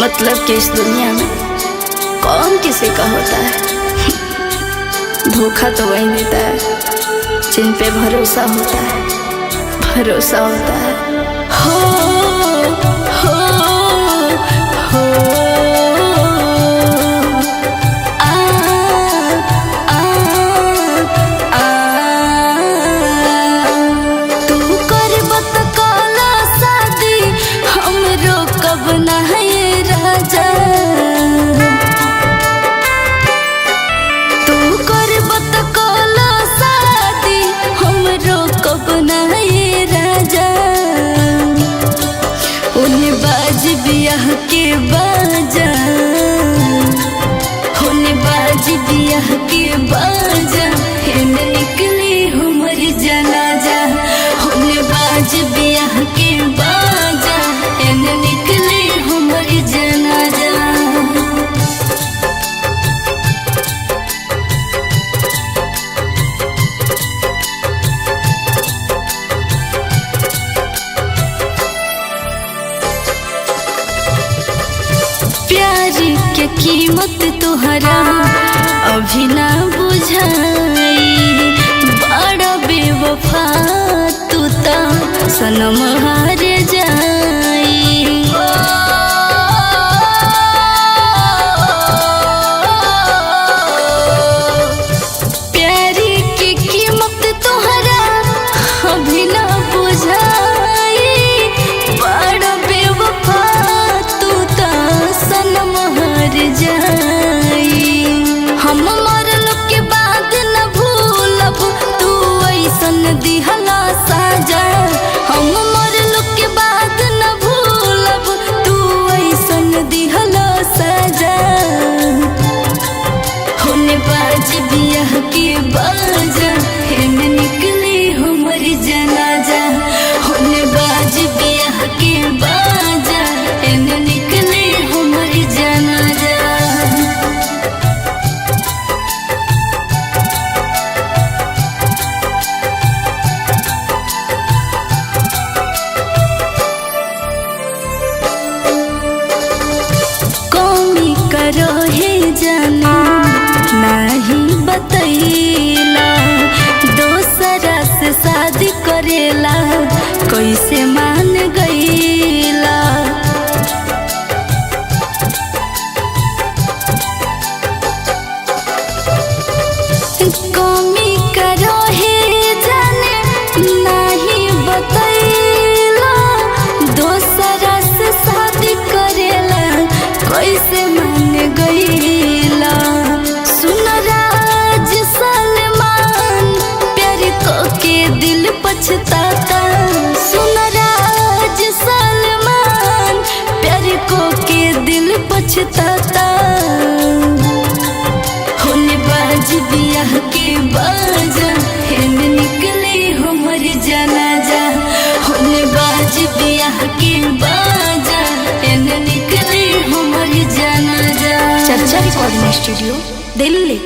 मतलब कि इस दुनिया में कौन किसी का होता है। धोखा तो वही देता है जिन पे भरोसा होता है, भरोसा होता है। हो हो हो आ आ आ तू करबत काला शादी हमरो कब ना है राजा। तू करबत काला शादी हमरो कब ना है राजा। उन बाज बियाह के बाजा, उन बाज बियाह के बाजा हेन निकली हमर जनाजा। उन बाज बियाह के बाजा हेन निकली हमर जनाजा। प्यार के कीमत तुहरा अभी ना बुझाई। बड़ा बेवफा तू ता सनम हार जाई। प्यार की कीमत तुहरा अभी ना बुझाई। बड़ा बेवफा तू ता सनम हार जाई। हम मरल के बाद न भूलब तू ऐसन दिहला साजा। हम मरल के बाद न भूलब तू ऐसन दिहला साजा। होने बाज बियाह के बाजा हेन निकली हमर जनाजा। होने बाज बियाह के बाजा हेन निकली हमर जनाजा। कौमी करो हे जाना नाही बतैला। दोसरा से शादी करेला कैसे मान गईला। कौमी करो हे जाने नाही बतैला। दोसरा से शादी करेला कैसे मान गईला। सुन राज सलमान प्यार को के दिल पछताता। सुन राज सलमान प्यार को के दिल पछताता। होने बाज बियाह के बाजा हेन निकले हमर जनाजा। होने बाज बियाह के बाजा हेन निकले हमर जनाजा। चर्चा रिकॉर्डिंग स्टूडियो, दिल्ली।